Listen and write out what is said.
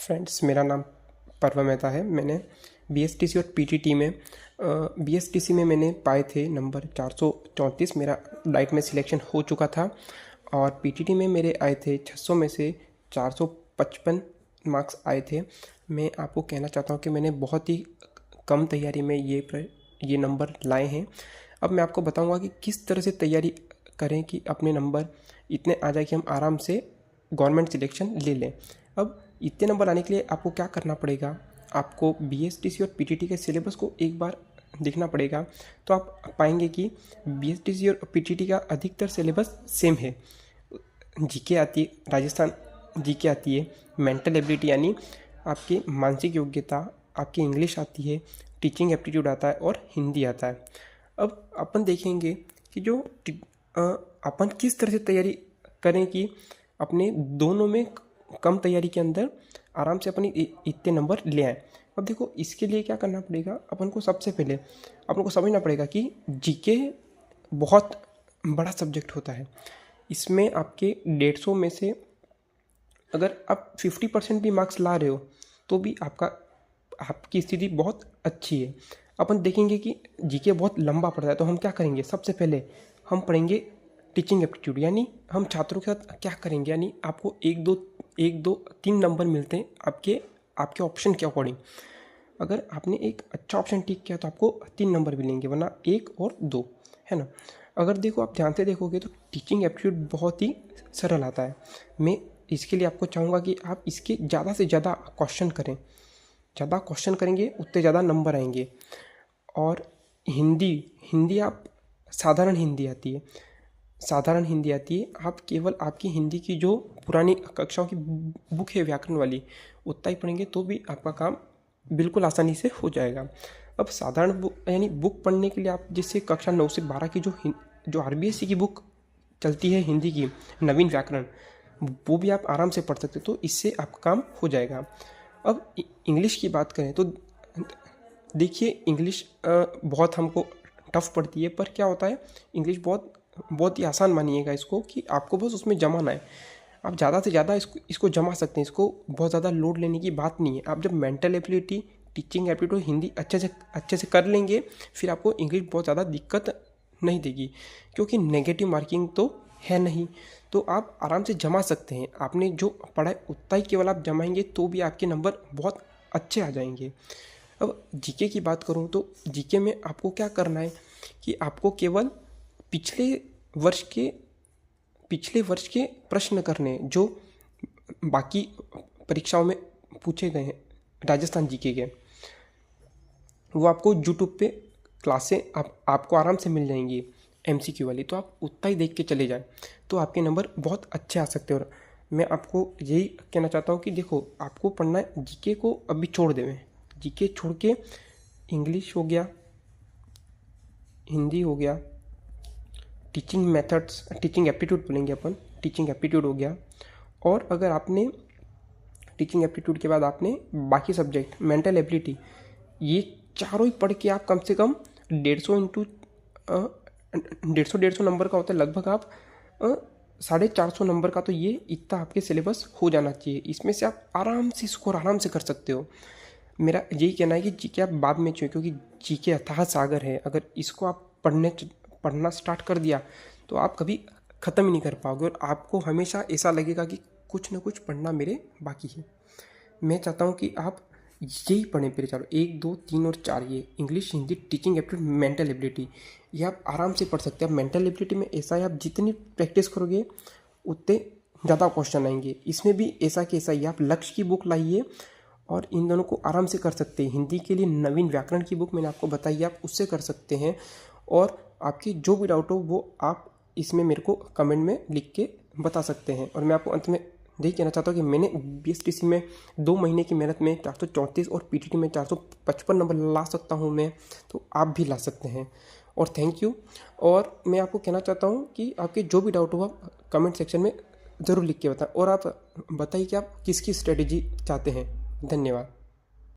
Friends, मेरा नाम पर्वा मेहता है। मैंने बीएसटीसी और पीटीटी में बीएसटीसी में मैंने पाए थे नंबर 434। मेरा डाइट में सिलेक्शन हो चुका था और पीटीटी में मेरे आए थे 600 में से 455 मार्क्स आए थे। मैं आपको कहना चाहता हूँ कि मैंने बहुत ही कम तैयारी में ये नंबर लाए हैं। अब मैं आपको बताऊँगा कि किस तरह से तैयारी करें कि अपने नंबर इतने आ जाए कि हम आराम से गवर्नमेंट सिलेक्शन ले लें। अब इतने नंबर आने के लिए आपको क्या करना पड़ेगा, आपको बीएसटीसी और पीटीटी के सिलेबस को एक बार देखना पड़ेगा। तो आप पाएंगे कि बीएसटीसी और पीटीटी का अधिकतर सिलेबस सेम है। जीके आती है, राजस्थान जीके आती है, मेंटल एबिलिटी यानी आपकी मानसिक योग्यता, आपकी इंग्लिश आती है, टीचिंग एप्टीट्यूड आता है और हिंदी आता है। अब अपन देखेंगे कि जो अपन किस तरह से तैयारी करें कि अपने दोनों में कम तैयारी के अंदर आराम से अपनी इतने नंबर ले आए। अब देखो, इसके लिए क्या करना पड़ेगा, अपन को सबसे पहले अपन को समझना पड़ेगा कि जीके बहुत बड़ा सब्जेक्ट होता है। इसमें आपके 150 में से अगर आप 50% भी मार्क्स ला रहे हो तो भी आपकी स्थिति बहुत अच्छी है। अपन देखेंगे कि जीके बहुत लंबा पड़ता है, तो हम क्या करेंगे, सबसे पहले हम पढ़ेंगे टीचिंग एप्टीट्यूड। यानी हम छात्रों के साथ क्या करेंगे, यानी आपको 1 2 3 नंबर मिलते हैं आपके ऑप्शन के अकॉर्डिंग। अगर आपने एक अच्छा ऑप्शन टिक किया तो आपको 3 नंबर मिलेंगे, वरना 1 और 2, है ना। अगर देखो, आप ध्यान से देखोगे तो टीचिंग एप्टीट्यूड बहुत ही सरल आता है। मैं इसके लिए आपको चाहूँगा कि आप इसके ज़्यादा से ज़्यादा क्वेश्चन करें। ज़्यादा क्वेश्चन करेंगे उतने ज़्यादा नंबर आएंगे। और हिंदी आप साधारण हिंदी आती है। आप केवल आपकी हिंदी की जो पुरानी कक्षाओं की बुक है व्याकरण वाली, उतना ही पढ़ेंगे तो भी आपका काम बिल्कुल आसानी से हो जाएगा। अब साधारण बुक यानी बुक पढ़ने के लिए आप जिससे कक्षा 9 से 12 की जो आरबीएससी की बुक चलती है हिंदी की, नवीन व्याकरण, वो भी आप आराम से पढ़ सकते हो, तो इससे आपका काम हो जाएगा। अब इंग्लिश की बात करें तो देखिए, इंग्लिश बहुत हमको टफ पड़ती है, पर क्या होता है, इंग्लिश बहुत ही आसान मानिएगा इसको कि आपको बस उसमें जमाना है। आप ज़्यादा से ज़्यादा इसको जमा सकते हैं। इसको बहुत ज़्यादा लोड लेने की बात नहीं है। आप जब mental ability, teaching aptitude, Hindi अच्छे से कर लेंगे, फिर आपको इंग्लिश बहुत ज़्यादा दिक्कत नहीं देगी, क्योंकि नेगेटिव मार्किंग तो है नहीं, तो आप आराम से जमा सकते हैं। आपने जो पढ़ा है उतना ही केवल आप जमाएंगे तो भी आपके नंबर बहुत अच्छे आ जाएंगे। अब जीके की बात करूँ तो जीके में आपको क्या करना है कि आपको केवल पिछले वर्ष के प्रश्न करने हैं जो बाकी परीक्षाओं में पूछे गए हैं राजस्थान जीके के। वो आपको यूट्यूब पे क्लासें आपको आराम से मिल जाएंगी एमसीक्यू वाली, तो आप उतना ही देख के चले जाएं तो आपके नंबर बहुत अच्छे आ सकते हैं। और मैं आपको यही कहना चाहता हूँ कि देखो, आपको पढ़ना है, जीके को अभी छोड़ देवें। जीके छोड़ के इंग्लिश हो गया, हिंदी हो गया, टीचिंग मेथड्स, टीचिंग एप्टीट्यूड बोलेंगे अपन, टीचिंग एप्टीट्यूड हो गया। और अगर आपने टीचिंग एप्टीट्यूड के बाद आपने बाकी सब्जेक्ट, मेंटल एबिलिटी, ये चारों ही पढ़ के आप कम से कम 150 नंबर का होता है, लगभग आप 450 नंबर का, तो ये इतना आपके सिलेबस हो जाना चाहिए। इसमें से आप आराम से स्कोर आराम से कर सकते हो। मेरा यही कहना है कि जीके आप बाद में चाहिए, क्योंकि जीके अथाह सागर है। अगर इसको आप पढ़ना स्टार्ट कर दिया तो आप कभी ख़त्म ही नहीं कर पाओगे, और आपको हमेशा ऐसा लगेगा कि कुछ ना कुछ पढ़ना मेरे बाकी है। मैं चाहता हूँ कि आप यही पढ़ें मेरे चारों, 1 2 3 और 4, ये English, Hindi, teaching aptitude, mental ability, ये आप आराम से पढ़ सकते हैं। मेंटल एबिलिटी में ऐसा है, आप जितनी प्रैक्टिस करोगे उतने ज़्यादा क्वेश्चन आएंगे। इसमें भी ऐसा कि ऐसा ही, आप लक्ष्य की बुक लाइए और इन दोनों को आराम से कर सकते हैं। हिंदी के लिए नवीन व्याकरण की बुक मैंने आपको बताई है, आप उससे कर सकते हैं। और आपकी जो भी डाउट हो वो आप इसमें मेरे को कमेंट में लिख के बता सकते हैं। और मैं आपको अंत में यही कहना चाहता हूँ कि मैंने बीएसटीसी में 2 महीने की मेहनत में 434 और पीटीटी में 455 नंबर ला सकता हूँ मैं, तो आप भी ला सकते हैं। और थैंक यू। और मैं आपको कहना चाहता हूँ कि आपके जो भी डाउट हो आप कमेंट सेक्शन में ज़रूर लिख के बताएं, और आप बताइए कि आप किसकी स्ट्रेटेजी चाहते हैं। धन्यवाद।